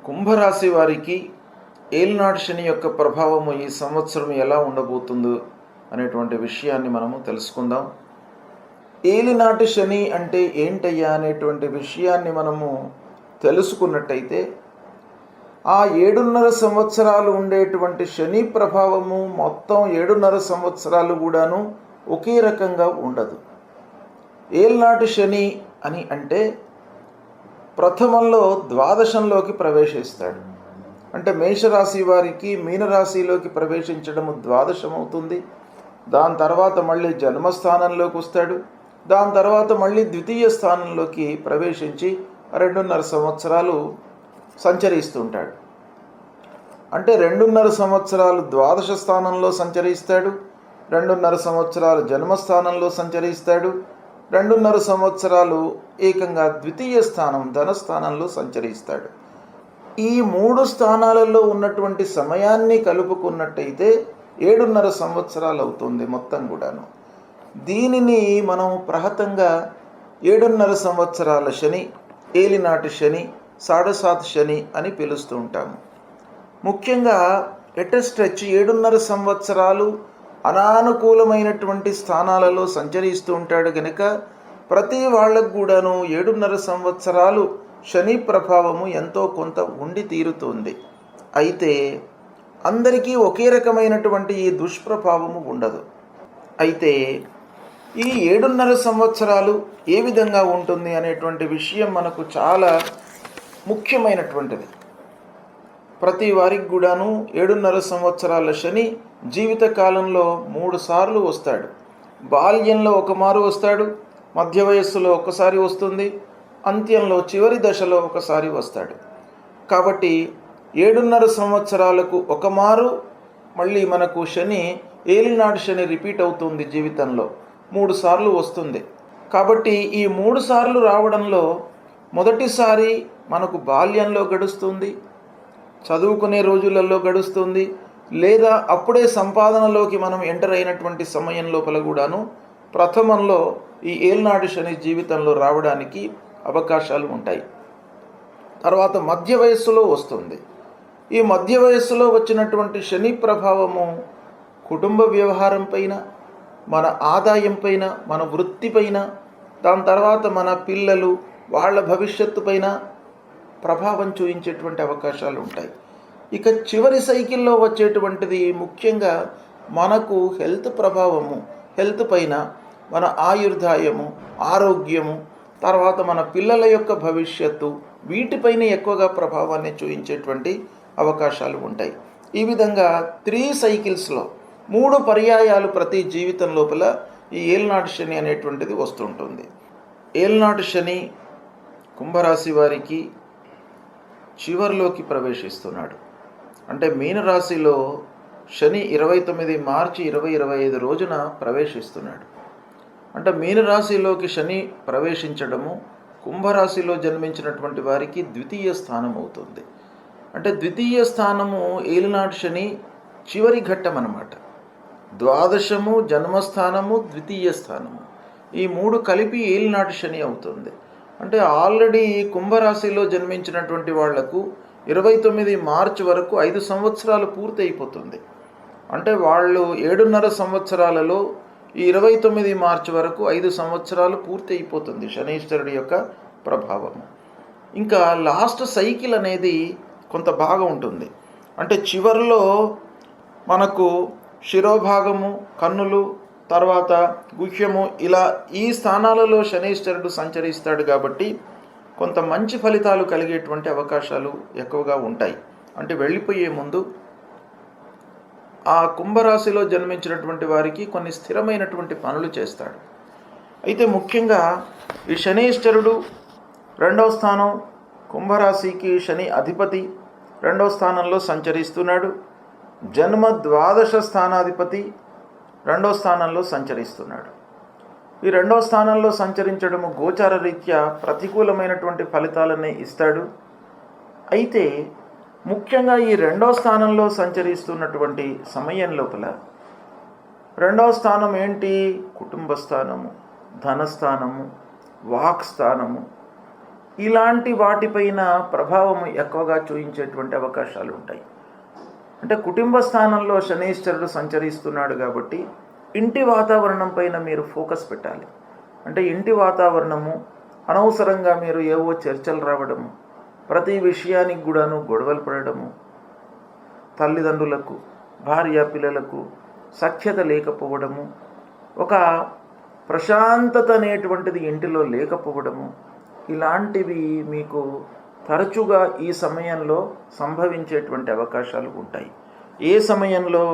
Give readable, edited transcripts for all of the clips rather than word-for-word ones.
కుంభరాశి వారికి ఏలినాటి శని యొక్క ప్రభావము ఈ సంవత్సరం ఎలా ఉండబోతుందో అనేటువంటి విషయాన్ని మనము తెలుసుకుందాం. ఏలినాటి శని అంటే ఏంటయ్యా అనేటువంటి విషయాన్ని మనము తెలుసుకున్నట్టయితే, ఆ 7.5 సంవత్సరాలు ఉండేటువంటి శని ప్రభావము మొత్తం 7.5 సంవత్సరాలు కూడాను ఒకే రకంగా ఉండదు. ఏలినాటి శని అని అంటే ప్రథమంలో ద్వాదశంలోకి ప్రవేశిస్తాడు. అంటే మేషరాశి వారికి మీనరాశిలోకి ప్రవేశించడము ద్వాదశం అవుతుంది. దాని తర్వాత మళ్ళీ జన్మస్థానంలోకి వస్తాడు. దాని తర్వాత మళ్ళీ ద్వితీయ స్థానంలోకి ప్రవేశించి 2.5 సంవత్సరాలు సంచరిస్తుంటాడు. అంటే 2.5 సంవత్సరాలు ద్వాదశ స్థానంలో సంచరిస్తాడు, 2.5 సంవత్సరాలు జన్మస్థానంలో సంచరిస్తాడు, 2.5 సంవత్సరాలు ఏకంగా ద్వితీయ స్థానం ధనస్థానంలో సంచరిస్తాడు. ఈ 3 స్థానాలలో ఉన్నటువంటి సమయాన్ని కలుపుకున్నట్టయితే 7.5 సంవత్సరాలు అవుతుంది మొత్తం కూడాను. దీనిని మనం ప్రహతంగా 7.5 సంవత్సరాల శని, ఏలినాటి శని, సాడసాత్ శని అని పిలుస్తూ ఉంటాము. ముఖ్యంగా స్ట్రెచ్ 7.5 సంవత్సరాలు అనానుకూలమైనటువంటి స్థానాలలో సంచరిస్తూ ఉంటాడు గనుక ప్రతి వాళ్ళకు కూడాను 7.5 సంవత్సరాలు శని ప్రభావము ఎంతో కొంత ఉండి తీరుతుంది. అయితే అందరికీ ఒకే రకమైనటువంటి ఈ దుష్ప్రభావము ఉండదు. అయితే ఈ 7.5 సంవత్సరాలు ఏ విధంగా ఉంటుంది అనేటువంటి విషయం మనకు చాలా ముఖ్యమైనటువంటిది. ప్రతి వారికి కూడాను 7.5 సంవత్సరాల శని జీవితకాలంలో 3 సార్లు వస్తాడు. బాల్యంలో ఒకమారు వస్తాడు, మధ్య వయస్సులో ఒకసారి వస్తుంది, అంత్యంలో చివరి దశలో ఒకసారి వస్తాడు. కాబట్టి 7.5 సంవత్సరాలకు ఒకమారు మళ్ళీ మనకు శని, ఏలినాటి శని రిపీట్ అవుతుంది. జీవితంలో 3 సార్లు వస్తుంది. కాబట్టి ఈ 3 సార్లు రావడంలో మొదటిసారి మనకు బాల్యంలో గడుస్తుంది, చదువుకునే రోజులలో గడుస్తుంది, లేదా అప్పుడే సంపాదనలోకి మనం ఎంటర్ అయినటువంటి సమయం లోపల కూడాను ప్రథమంలో ఈ ఏలినాటి శని జీవితంలో రావడానికి అవకాశాలు ఉంటాయి. తర్వాత మధ్య వయస్సులో వస్తుంది. ఈ మధ్య వయస్సులో వచ్చినటువంటి శని ప్రభావము కుటుంబ వ్యవహారం పైన, మన ఆదాయం పైన, మన వృత్తి పైన, దాని తర్వాత మన పిల్లలు వాళ్ళ భవిష్యత్తు పైన ప్రభావం చూపించేటువంటి అవకాశాలు ఉంటాయి. ఇక చివరి సైకిల్లో వచ్చేటువంటిది ముఖ్యంగా మనకు హెల్త్ ప్రభావము, హెల్త్ పైన, మన ఆయుర్దాయము, ఆరోగ్యము, తర్వాత మన పిల్లల యొక్క భవిష్యత్తు, వీటిపైన ఎక్కువగా ప్రభావాన్ని చూపించేటువంటి అవకాశాలు ఉంటాయి. ఈ విధంగా 3 సైకిల్స్లో 3 పర్యాయాలు ప్రతి జీవితం లోపల ఈ ఏలినాటి శని అనేటువంటిది వస్తుంటుంది. ఏలినాటి శని కుంభరాశి వారికి చివరిలోకి ప్రవేశిస్తున్నాడు. అంటే మీనరాశిలో శని 29 మార్చి 2025 రోజున ప్రవేశిస్తున్నాడు. అంటే మీనరాశిలోకి శని ప్రవేశించడము కుంభరాశిలో జన్మించినటువంటి వారికి ద్వితీయ స్థానం అవుతుంది. అంటే ద్వితీయ స్థానము ఏలినాటి శని చివరి ఘట్టం అన్నమాట. ద్వాదశము, జన్మస్థానము, ద్వితీయ స్థానము, ఈ 3 కలిపి ఏలినాటి శని అవుతుంది. అంటే ఆల్రెడీ కుంభరాశిలో జన్మించినటువంటి వాళ్లకు 29 మార్చి వరకు 5 సంవత్సరాలు పూర్తి అయిపోతుంది. అంటే వాళ్ళు 7.5 సంవత్సరాలలో ఈ 29 మార్చి వరకు 5 సంవత్సరాలు పూర్తి అయిపోతుంది శనీశ్వరుడి యొక్క ప్రభావము. ఇంకా లాస్ట్ సైకిల్ అనేది కొంత బాగా ఉంటుంది. అంటే చివరిలో మనకు శిరోభాగము, కన్నులు, తర్వాత గుహ్యము, ఇలా ఈ స్థానాలలో శనీశ్వరుడు సంచరిస్తాడు కాబట్టి కొంత మంచి ఫలితాలు కలిగేటువంటి అవకాశాలు ఎక్కువగా ఉంటాయి. అంటే వెళ్ళిపోయే ముందు ఆ కుంభరాశిలో జన్మించినటువంటి వారికి కొన్ని స్థిరమైనటువంటి పనులు చేస్తాడు. అయితే ముఖ్యంగా ఈ శనీశ్వరుడు 2వ స్థానం, కుంభరాశికి శని అధిపతి 2వ స్థానంలో సంచరిస్తున్నాడు. జన్మ ద్వాదశ స్థానాధిపతి 2వ స్థానంలో సంచరిస్తున్నాడు. ఈ 2వ స్థానంలో సంచరించడము గోచార రీత్యా ప్రతికూలమైనటువంటి ఫలితాలనే ఇస్తాడు. అయితే ముఖ్యంగా ఈ 2వ స్థానంలో సంచరిస్తున్నటువంటి సమయం లోపల 2వ స్థానం ఏంటి? కుటుంబ స్థానము, ధనస్థానము, వాక్ స్థానము, ఇలాంటి వాటిపైన ప్రభావం ఎక్కువగా చూపించేటువంటి అవకాశాలు ఉంటాయి. అంటే కుటుంబ స్థానంలో శనీశ్వరుడు సంచరిస్తున్నాడు కాబట్టి ఇంటి వాతావరణం పైన మీరు ఫోకస్ పెట్టాలి. అంటే ఇంటి వాతావరణము అనవసరంగా మీరు ఏవో చర్చలు రావడము, ప్రతి విషయానికి కూడాను గొడవలు పడడము, తల్లిదండ్రులకు భార్య పిల్లలకు సఖ్యత లేకపోవడము, ఒక ప్రశాంతత అనేటువంటిది ఇంటిలో లేకపోవడము, ఇలాంటివి మీకు తరచుగా ఈ సమయంలో సంభవించేటువంటి అవకాశాలు ఉంటాయి. ఏ సమయంలో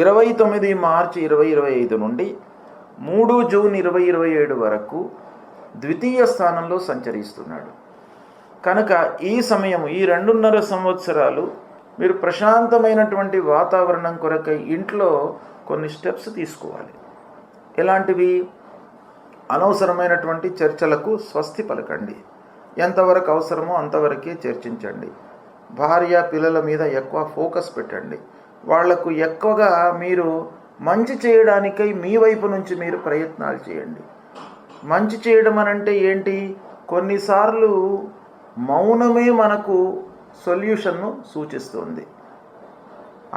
29 మార్చి 2025 నుండి 3 జూన్ 2027 వరకు ద్వితీయ స్థానంలో సంచరిస్తున్నాడు. కనుక ఈ సమయం, ఈ 2.5 సంవత్సరాలు మీరు ప్రశాంతమైనటువంటి వాతావరణం కొరకై ఇంట్లో కొన్ని స్టెప్స్ తీసుకోవాలి. ఎలాంటివి? అనవసరమైనటువంటి చర్చలకు స్వస్తి పలకండి. ఎంతవరకు అవసరమో అంతవరకే చర్చించండి. భార్య పిల్లల మీద ఎక్కువ ఫోకస్ పెట్టండి. వాళ్లకు ఎక్కువగా మీరు మంచి చేయడానికై మీ వైపు నుంచి మీరు ప్రయత్నాలు చేయండి. మంచి చేయడం అనంటే ఏంటి? కొన్నిసార్లు మౌనమే మనకు సొల్యూషన్ను సూచిస్తుంది.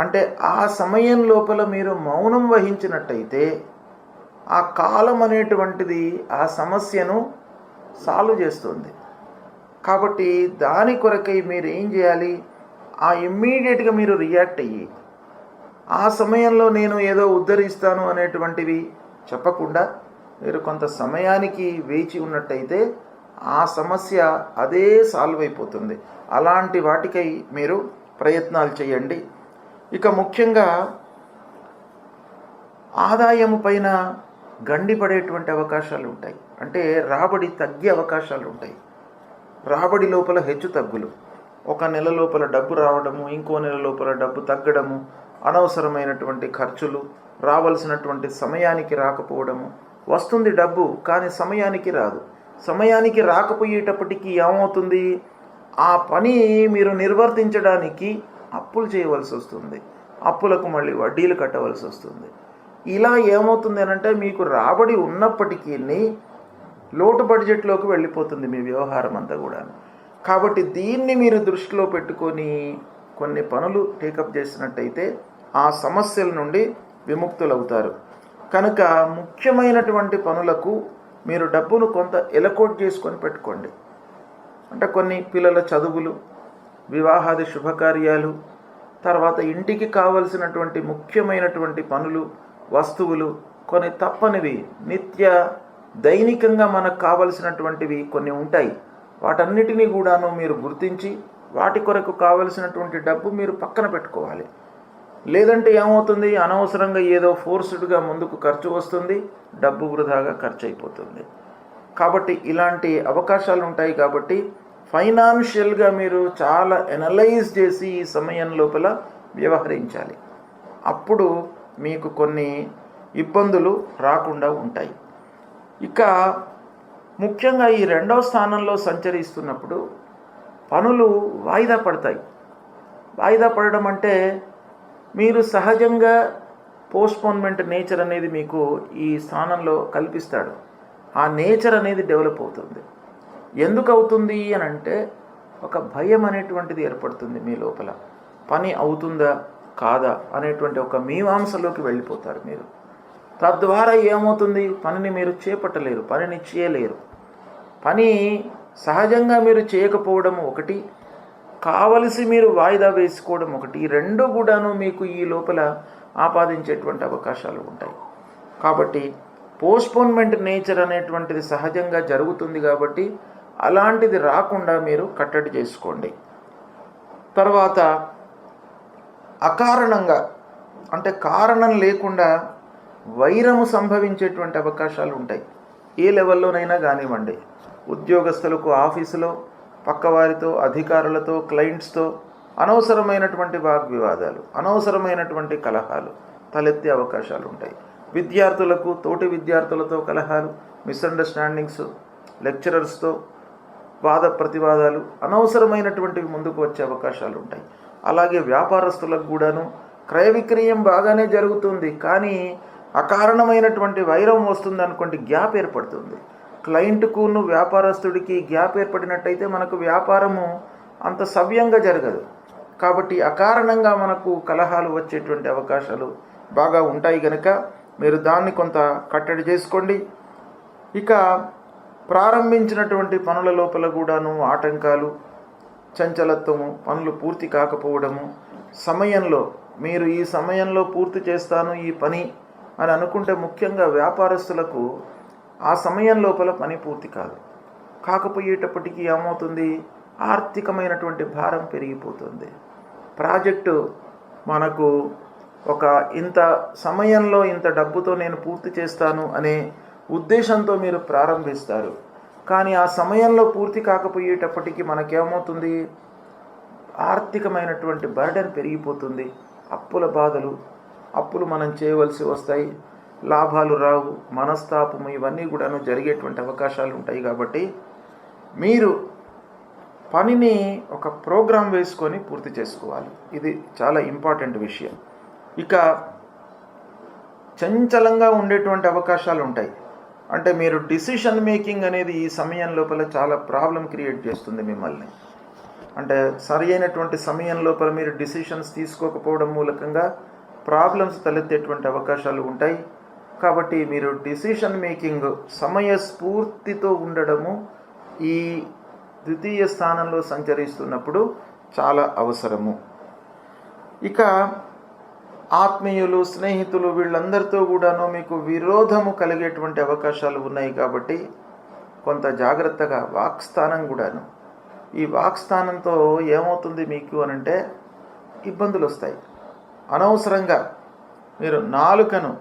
అంటే ఆ సమయం లోపల మీరు మౌనం వహించినట్టయితే ఆ కాలం అనేటువంటిది ఆ సమస్యను సాల్వ్ చేస్తుంది. కాబట్టి దాని కొరకై మీరు ఏం చేయాలి? ఇమ్మీడియట్గా మీరు రియాక్ట్ అయ్యి ఆ సమయంలో నేను ఏదో ఉద్ధరిస్తాను అనేటువంటివి చెప్పకుండా మీరు కొంత సమయానికి వేచి ఉన్నట్టయితే ఆ సమస్య అదే సాల్వ్ అయిపోతుంది. అలాంటి వాటికై మీరు ప్రయత్నాలు చేయండి. ఇక ముఖ్యంగా ఆదాయము పైన గండిపడేటువంటి అవకాశాలు ఉంటాయి. అంటే రాబడి తగ్గే అవకాశాలు ఉంటాయి. రాబడి లోపల హెచ్చు తగ్గులు, ఒక నెల లోపల డబ్బు రావడము, ఇంకో నెల లోపల డబ్బు తగ్గడము, అనవసరమైనటువంటి ఖర్చులు, రావాల్సినటువంటి సమయానికి రాకపోవడము. వస్తుంది డబ్బు కానీ సమయానికి రాదు. సమయానికి రాకపోయేటప్పటికీ ఏమవుతుంది? ఆ పని మీరు నిర్వర్తించడానికి అప్పులు చేయవలసి వస్తుంది. అప్పులకు మళ్ళీ వడ్డీలు కట్టవలసి వస్తుంది. ఇలా ఏమవుతుంది అనంటే మీకు రాబడి ఉన్నప్పటికీ లోటు బడ్జెట్లోకి వెళ్ళిపోతుంది మీ వ్యవహారం అంతా కూడా. కాబట్టి దీన్ని మీరు దృష్టిలో పెట్టుకొని కొన్ని పనులు టేకప్ చేసినట్టయితే ఆ సమస్యల నుండి విముక్తులవుతారు. కనుక ముఖ్యమైనటువంటి పనులకు మీరు డబ్బును కొంత ఎలకోట్ చేసుకొని పెట్టుకోండి. అంటే కొన్ని పిల్లల చదువులు, వివాహాది శుభకార్యాలు, తర్వాత ఇంటికి కావలసినటువంటి ముఖ్యమైనటువంటి పనులు, వస్తువులు, కొన్ని తప్పనివి నిత్య దైనికంగా మనకు కావలసినటువంటివి కొన్ని ఉంటాయి. వాటన్నిటినీ కూడాను మీరు గుర్తించి వాటి కొరకు కావలసినటువంటి డబ్బు మీరు పక్కన పెట్టుకోవాలి. లేదంటే ఏమవుతుంది? అనవసరంగా ఏదో ఫోర్స్డ్గా ముందుకు ఖర్చు వస్తుంది, డబ్బు వృధాగా ఖర్చు అయిపోతుంది. కాబట్టి ఇలాంటి అవకాశాలు ఉంటాయి. కాబట్టి ఫైనాన్షియల్గా మీరు చాలా ఎనలైజ్ చేసి ఈ సమయం లోపల వ్యవహరించాలి. అప్పుడు మీకు కొన్ని ఇబ్బందులు రాకుండా ఉంటాయి. ఇక ముఖ్యంగా ఈ 2వ స్థానంలో సంచరిస్తున్నప్పుడు పనులు వాయిదా పడతాయి. వాయిదా పడడం అంటే మీరు సహజంగా పోస్ట్పోన్మెంట్ నేచర్ అనేది మీకు ఈ స్థానంలో కల్పిస్తాడు. ఆ నేచర్ అనేది డెవలప్ అవుతుంది. ఎందుకు అవుతుంది అని అంటే ఒక భయం అనేటువంటిది ఏర్పడుతుంది మీ లోపల. పని అవుతుందా కాదా అనేటువంటి ఒక మీమాంసలోకి వెళ్ళిపోతారు మీరు. తద్వారా ఏమవుతుంది? పనిని మీరు చేపట్టలేరు, పనిని చేయలేరు. పని సహజంగా మీరు చేయకపోవడం ఒకటి, కావలసి మీరు వాయిదా వేసుకోవడం ఒకటి. ఈ రెండు కూడాను మీకు ఈ లోపల ఆపాదించేటువంటి అవకాశాలు ఉంటాయి. కాబట్టి పోస్ట్పోన్మెంట్ నేచర్ అనేటువంటిది సహజంగా జరుగుతుంది. కాబట్టి అలాంటిది రాకుండా మీరు కట్టడి చేసుకోండి. తర్వాత అకారణంగా అంటే కారణం లేకుండా వైరము సంభవించేటువంటి అవకాశాలు ఉంటాయి. ఏ లెవెల్లోనైనా కానివ్వండి, ఉద్యోగస్తులకు ఆఫీసులో, పక్కవారితో, అధికారులతో, క్లయింట్స్తో అనవసరమైనటువంటి వాగ్వివాదాలు, అనవసరమైనటువంటి కలహాలు తలెత్తే అవకాశాలు ఉంటాయి. విద్యార్థులకు తోటి విద్యార్థులతో కలహాలు, మిస్అండర్స్టాండింగ్స్, లెక్చరర్స్తో వాద ప్రతివాదాలు, అనవసరమైనటువంటివి ముందుకు వచ్చే అవకాశాలు ఉంటాయి. అలాగే వ్యాపారస్తులకు కూడాను క్రయ విక్రయం బాగానే జరుగుతుంది, కానీ అకారణమైనటువంటి వైరం వస్తుంది అనుకోండి, గ్యాప్ ఏర్పడుతుంది. క్లయింట్కును వ్యాపారస్తుడికి గ్యాప్ ఏర్పడినట్టయితే మనకు వ్యాపారము అంత సవ్యంగా జరగదు. కాబట్టి అకారణంగా మనకు కలహాలు వచ్చేటువంటి అవకాశాలు బాగా ఉంటాయి కనుక మీరు దాన్ని కొంత కట్టడి చేసుకోండి. ఇక ప్రారంభించినటువంటి పనుల లోపల కూడాను ఆటంకాలు, చంచలత్వము, పనులు పూర్తి కాకపోవడము, సమయంలో మీరు ఈ సమయంలో పూర్తి చేస్తాను ఈ పని అని అనుకుంటే ముఖ్యంగా వ్యాపారస్తులకు ఆ సమయం లోపల పని పూర్తి కాదు. కాకపోయేటప్పటికీ ఏమవుతుంది, ఆర్థికమైనటువంటి భారం పెరిగిపోతుంది. ప్రాజెక్టు మనకు ఒక ఇంత సమయంలో ఇంత డబ్బుతో నేను పూర్తి చేస్తాను అనే ఉద్దేశంతో మీరు ప్రారంభిస్తారు. కానీ ఆ సమయంలో పూర్తి కాకపోయేటప్పటికీ మనకేమవుతుంది, ఆర్థికమైనటువంటి బర్డెన్ పెరిగిపోతుంది. అప్పుల బాధలు, అప్పులు మనం చేయవలసి వస్తాయి, లాభాలు రావు, మనస్తాపము, ఇవన్నీ కూడాను జరిగేటువంటి అవకాశాలు ఉంటాయి. కాబట్టి మీరు పనిని ఒక ప్రోగ్రాం వేసుకొని పూర్తి చేసుకోవాలి. ఇది చాలా ఇంపార్టెంట్ విషయం. ఇక చంచలంగా ఉండేటువంటి అవకాశాలు ఉంటాయి. అంటే మీరు డిసిషన్ మేకింగ్ అనేది ఈ సమయం లోపల చాలా ప్రాబ్లం క్రియేట్ చేస్తుంది మిమ్మల్ని. అంటే సరి అయినటువంటి సమయం లోపల మీరు డిసిషన్స్ తీసుకోకపోవడం మూలకంగా ప్రాబ్లమ్స్ తలెత్తేటువంటి అవకాశాలు ఉంటాయి. కాబట్టి మీరు డిసిషన్ మేకింగ్ సమయస్ఫూర్తితో ఉండడము ఈ ద్వితీయ స్థానంలో సంచరిస్తున్నప్పుడు చాలా అవసరము. ఇక ఆత్మీయులు, స్నేహితులు, వీళ్ళందరితో కూడాను మీకు విరోధము కలిగేటువంటి అవకాశాలు ఉన్నాయి. కాబట్టి కొంత జాగ్రత్తగా వాక్స్థానం కూడాను, ఈ వాక్స్థానంతో ఏమవుతుంది మీకు అనంటే ఇబ్బందులు వస్తాయి. అనవసరంగా మీరు నాలుకను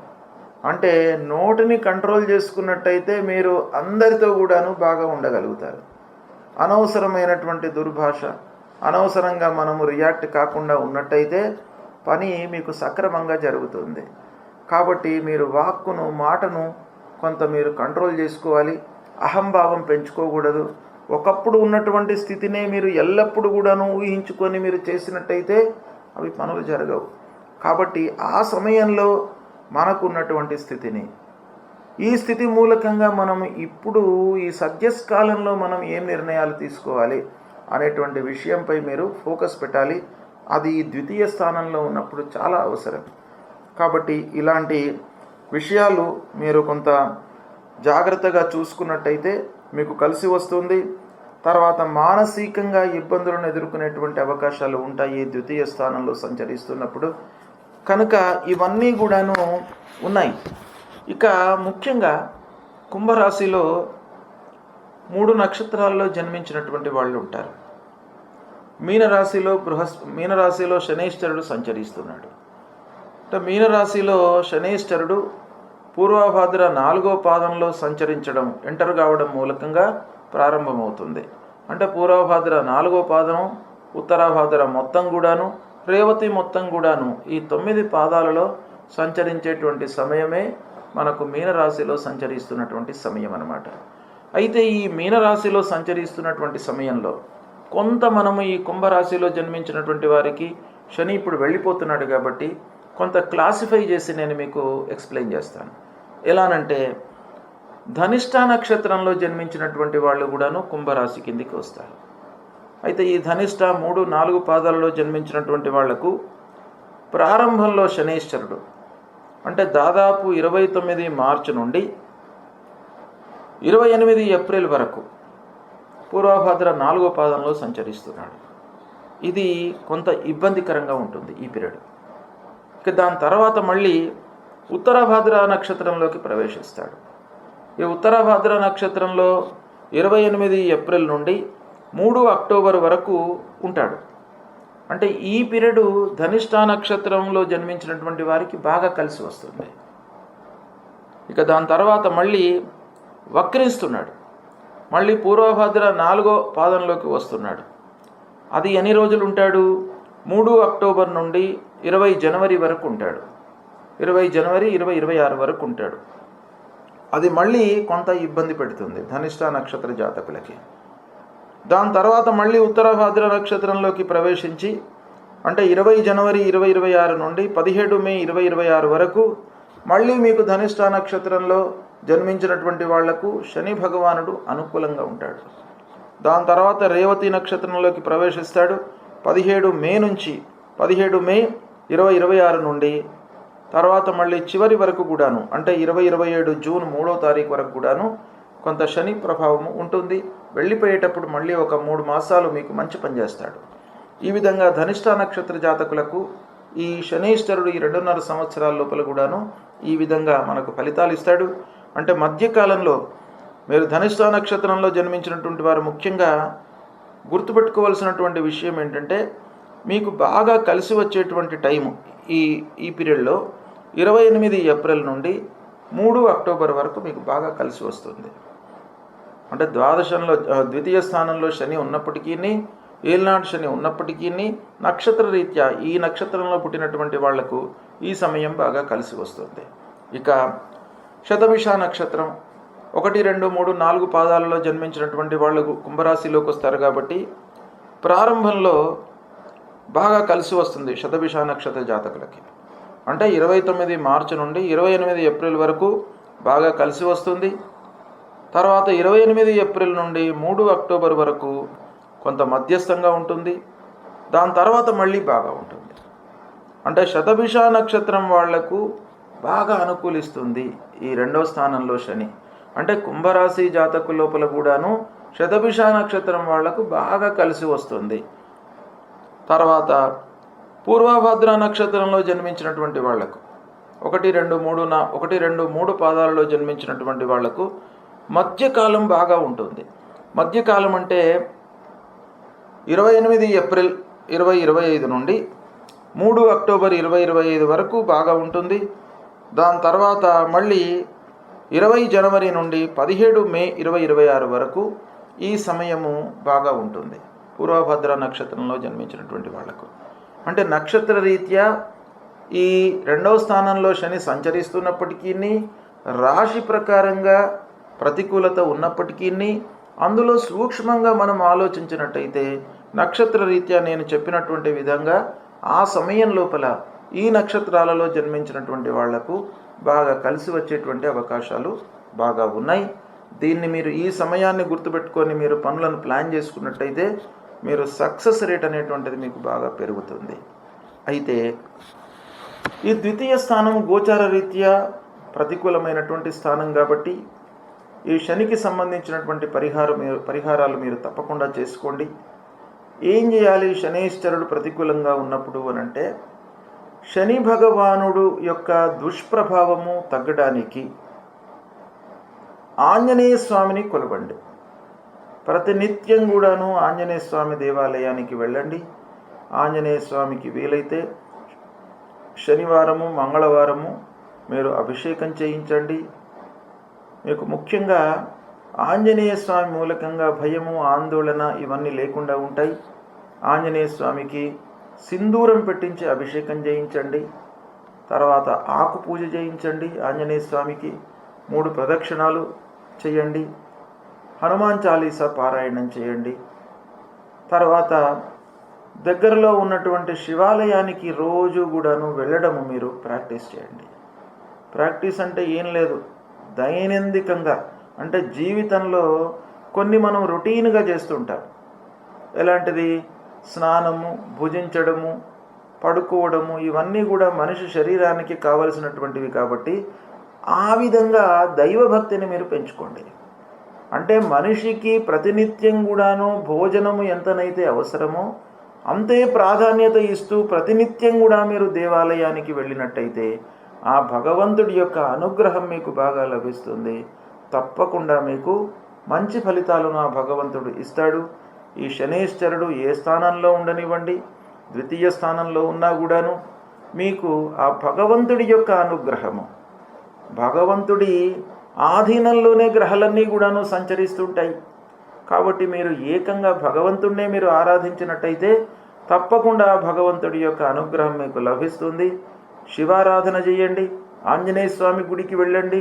అంటే నోటిని కంట్రోల్ చేసుకున్నట్టయితే మీరు అందరితో కూడాను బాగా ఉండగలుగుతారు. అనవసరమైనటువంటి దుర్భాష, అనవసరంగా మనము రియాక్ట్ కాకుండా ఉన్నట్టయితే పని మీకు సక్రమంగా జరుగుతుంది. కాబట్టి మీరు వాక్కును, మాటను కొంత మీరు కంట్రోల్ చేసుకోవాలి. అహంభావం పెంచుకోకూడదు. ఒకప్పుడు ఉన్నటువంటి స్థితినే మీరు ఎల్లప్పుడూ కూడాను ఊహించుకొని మీరు చేసినట్టయితే అవి పనులు జరగవు. కాబట్టి ఆ సమయంలో మనకున్నటువంటి స్థితిని, ఈ స్థితి మూలకంగా మనం ఇప్పుడు ఈ సద్యస్కాలంలో మనం ఏం నిర్ణయాలు తీసుకోవాలి అనేటువంటి విషయంపై మీరు ఫోకస్ పెట్టాలి. అది ద్వితీయ స్థానంలో ఉన్నప్పుడు చాలా అవసరం. కాబట్టి ఇలాంటి విషయాలు మీరు కొంత జాగ్రత్తగా చూసుకున్నట్టయితే మీకు కలిసి వస్తుంది. తర్వాత మానసికంగా ఇబ్బందులను ఎదుర్కొనేటువంటి అవకాశాలు ఉంటాయి ద్వితీయ స్థానంలో సంచరిస్తున్నప్పుడు. కనుక ఇవన్నీ కూడాను ఉన్నాయి. ఇక ముఖ్యంగా కుంభరాశిలో 3 నక్షత్రాల్లో జన్మించినటువంటి వాళ్ళు ఉంటారు. మీనరాశిలో శనైశ్చరుడు సంచరిస్తున్నాడు. అంటే మీనరాశిలో శనైశ్చరుడు పూర్వభాద్ర 4వ పాదంలో సంచరించడం, ఎంటర్ కావడం మూలకంగా ప్రారంభమవుతుంది. అంటే పూర్వభాద్ర 4వ పాదం, ఉత్తరాభాద్ర మొత్తం కూడాను, రేవతి మొత్తం కూడాను ఈ 9 పాదాలలో సంచరించేటువంటి సమయమే మనకు మీనరాశిలో సంచరిస్తున్నటువంటి సమయం అన్నమాట. అయితే ఈ మీనరాశిలో సంచరిస్తున్నటువంటి సమయంలో కొంత మనము ఈ కుంభరాశిలో జన్మించినటువంటి వారికి శని ఇప్పుడు వెళ్ళిపోతున్నాడు కాబట్టి కొంత క్లాసిఫై చేసి నేను మీకు ఎక్స్ప్లెయిన్ చేస్తాను. ఎలానంటే ధనిష్ట నక్షత్రంలో జన్మించినటువంటి వాళ్ళు కూడాను కుంభరాశి కిందికి వస్తారు. అయితే ఈ ధనిష్ట 3, 4 పాదాలలో జన్మించినటువంటి వాళ్లకు ప్రారంభంలో శనైశ్చరుడు అంటే దాదాపు 29 మార్చి నుండి 28 ఏప్రిల్ వరకు పూర్వభాద్ర 4వ పాదంలో సంచరిస్తున్నాడు. ఇది కొంత ఇబ్బందికరంగా ఉంటుంది ఈ పీరియడ్. ఇక దాని తర్వాత మళ్ళీ ఉత్తరాభాద్ర నక్షత్రంలోకి ప్రవేశిస్తాడు. ఈ ఉత్తరాభాద్ర నక్షత్రంలో 28 ఏప్రిల్ నుండి 3 అక్టోబర్ వరకు ఉంటాడు. అంటే ఈ పీరియడ్ ధనిష్ట నక్షత్రంలో జన్మించినటువంటి వారికి బాగా కలిసి వస్తుంది. ఇక దాని తర్వాత మళ్ళీ వక్రిస్తున్నాడు. మళ్ళీ పూర్వభాద్ర 4వ పాదంలోకి వస్తున్నాడు. అది ఎన్ని రోజులు ఉంటాడు? 3 అక్టోబర్ నుండి 20 జనవరి వరకు ఉంటాడు. 20 జనవరి 2026 వరకు ఉంటాడు. అది మళ్ళీ కొంత ఇబ్బంది పెడుతుంది ధనిష్ట నక్షత్ర జాతకులకి. దాని తర్వాత మళ్ళీ ఉత్తరాభాద్ర నక్షత్రంలోకి ప్రవేశించి అంటే 20 జనవరి 2026 నుండి 17 మే 2026 వరకు మళ్ళీ మీకు ధనిష్ట నక్షత్రంలో జన్మించినటువంటి వాళ్లకు శని భగవానుడు అనుకూలంగా ఉంటాడు. దాని తర్వాత రేవతి నక్షత్రంలోకి ప్రవేశిస్తాడు. 17 మే నుంచి 17 మే 2026 నుండి తర్వాత మళ్ళీ చివరి వరకు కూడాను, అంటే 2027 జూన్ 3వ తారీఖు వరకు కూడాను కొంత శని ప్రభావము ఉంటుంది. వెళ్ళిపోయేటప్పుడు మళ్ళీ ఒక 3 మాసాలు మీకు మంచి పనిచేస్తాడు. ఈ విధంగా ధనిష్ట నక్షత్ర జాతకులకు ఈ శనీశ్వరుడు ఈ 2.5 సంవత్సరాల లోపల కూడాను ఈ విధంగా మనకు ఫలితాలు ఇస్తాడు. అంటే మధ్యకాలంలో మీరు ధనిష్ట నక్షత్రంలో జన్మించినటువంటి వారు ముఖ్యంగా గుర్తుపెట్టుకోవాల్సినటువంటి విషయం ఏంటంటే, మీకు బాగా కలిసి వచ్చేటువంటి టైము ఈ పీరియడ్లో 28 ఏప్రిల్ నుండి 3 అక్టోబర్ వరకు మీకు బాగా కలిసి వస్తుంది. అంటే ద్వాదశంలో ద్వితీయ స్థానంలో శని ఉన్నప్పటికీ, ఏలినాటి శని ఉన్నప్పటికీ నక్షత్ర రీత్యా ఈ నక్షత్రంలో పుట్టినటువంటి వాళ్లకు ఈ సమయం బాగా కలిసి వస్తుంది. ఇక శతభిష నక్షత్రం 1, 2, 3, 4 పాదాలలో జన్మించినటువంటి వాళ్ళకు కుంభరాశిలోకి వస్తారు కాబట్టి ప్రారంభంలో బాగా కలిసి వస్తుంది శతభిష నక్షత్ర జాతకులకి. అంటే 29 మార్చి నుండి 28 ఏప్రిల్ వరకు బాగా కలిసి వస్తుంది. తర్వాత 28 ఏప్రిల్ నుండి 3 అక్టోబర్ వరకు కొంత మధ్యస్థంగా ఉంటుంది. దాని తర్వాత మళ్ళీ బాగా ఉంటుంది. అంటే శతభిష నక్షత్రం వాళ్లకు బాగా అనుకూలిస్తుంది ఈ 2వ స్థానంలో శని. అంటే కుంభరాశి జాతకు లోపల కూడాను శతభిష నక్షత్రం వాళ్లకు బాగా కలిసి వస్తుంది. తర్వాత పూర్వభద్ర నక్షత్రంలో జన్మించినటువంటి వాళ్లకు 1, 2, 3 పాదాలలో జన్మించినటువంటి వాళ్లకు మధ్యకాలం బాగా ఉంటుంది. మధ్యకాలం అంటే 28 ఏప్రిల్ 2025 నుండి 3 అక్టోబర్ 2025 వరకు బాగా ఉంటుంది. దాని తర్వాత మళ్ళీ 20 జనవరి నుండి 17 మే 2026 వరకు ఈ సమయము బాగా ఉంటుంది పూర్వభద్ర నక్షత్రంలో జన్మించినటువంటి వాళ్లకు. అంటే నక్షత్ర రీత్యా ఈ 2వ స్థానంలో శని సంచరిస్తున్నప్పటికీ, రాశి ప్రకారంగా ప్రతికూలత ఉన్నప్పటికీ, అందులో సూక్ష్మంగా మనం ఆలోచించినట్టయితే నక్షత్ర రీత్యా నేను చెప్పినటువంటి విధంగా ఆ సమయం లోపల ఈ నక్షత్రాలలో జన్మించినటువంటి వాళ్లకు బాగా కలిసి వచ్చేటువంటి అవకాశాలు బాగా ఉన్నాయి. దీన్ని మీరు ఈ సమయాన్ని గుర్తుపెట్టుకొని మీరు పనులను ప్లాన్ చేసుకున్నట్టయితే మీరు సక్సెస్ రేట్ అనేటువంటిది మీకు బాగా పెరుగుతుంది. అయితే ఈ ద్వితీయ స్థానం గోచార రీత్యా ప్రతికూలమైనటువంటి స్థానం కాబట్టి ఈ శనికి సంబంధించినటువంటి పరిహారాలు మీరు తప్పకుండా చేసుకోండి. ఏం చేయాలి శనీశ్వరుడు ప్రతికూలంగా ఉన్నప్పుడు అనంటే, శని భగవానుడు యొక్క దుష్ప్రభావము తగ్గడానికి ఆంజనేయ స్వామిని కొలవండి. ప్రతినిత్యం కూడాను ఆంజనేయ స్వామి దేవాలయానికి వెళ్ళండి. ఆంజనేయ స్వామికి వీలైతే శనివారము, మంగళవారము మీరు అభిషేకం చేయించండి. మీకు ముఖ్యంగా ఆంజనేయ స్వామి మూలకంగా భయము, ఆందోళన ఇవన్నీ లేకుండా ఉంటాయి. ఆంజనేయ స్వామికి సింధూరం పెట్టించి అభిషేకం చేయించండి. తర్వాత ఆకు పూజ చేయించండి. ఆంజనేయ స్వామికి 3 ప్రదక్షిణాలు చేయండి. హనుమాన్ చాలీసా పారాయణం చేయండి. తర్వాత దగ్గరలో ఉన్నటువంటి శివాలయానికి రోజు కూడాను వెళ్ళడము మీరు ప్రాక్టీస్ చేయండి. ప్రాక్టీస్ అంటే ఏం లేదు, దైనందికంగా అంటే జీవితంలో కొన్ని మనం రొటీన్గా చేస్తుంటాం. ఎలాంటిది? స్నానము, భుజించడము, పడుకోవడము, ఇవన్నీ కూడా మనిషి శరీరానికి కావలసినటువంటివి కాబట్టి ఆ విధంగా దైవభక్తిని మీరు పెంచుకోండి. అంటే మనిషికి ప్రతినిత్యం కూడాను భోజనము ఎంతనైతే అవసరమో అంతే ప్రాధాన్యత ఇస్తూ ప్రతినిత్యం కూడా మీరు దేవాలయానికి వెళ్ళినట్టయితే ఆ భగవంతుడి యొక్క అనుగ్రహం మీకు బాగా లభిస్తుంది. తప్పకుండా మీకు మంచి ఫలితాలను ఆ భగవంతుడు ఇస్తాడు. ఈ శనీశ్వరుడు ఏ స్థానంలో ఉండనివ్వండి, ద్వితీయ స్థానంలో ఉన్నా కూడాను మీకు ఆ భగవంతుడి యొక్క అనుగ్రహము, భగవంతుడి ఆధీనంలోనే గ్రహాలన్నీ కూడాను సంచరిస్తుంటాయి. కాబట్టి మీరు ఏకంగా భగవంతుడినే మీరు ఆరాధించినట్టయితే తప్పకుండా భగవంతుడి యొక్క అనుగ్రహం మీకు లభిస్తుంది. శివారాధన చేయండి, ఆంజనేయ స్వామి గుడికి వెళ్ళండి,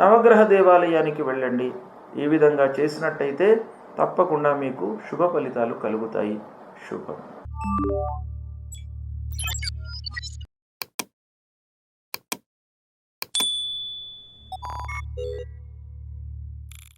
నవగ్రహ దేవాలయానికి వెళ్ళండి. ఈ విధంగా చేసినట్టయితే తప్పకుండా మీకు శుభ ఫలితాలు కలుగుతాయి. శుభం.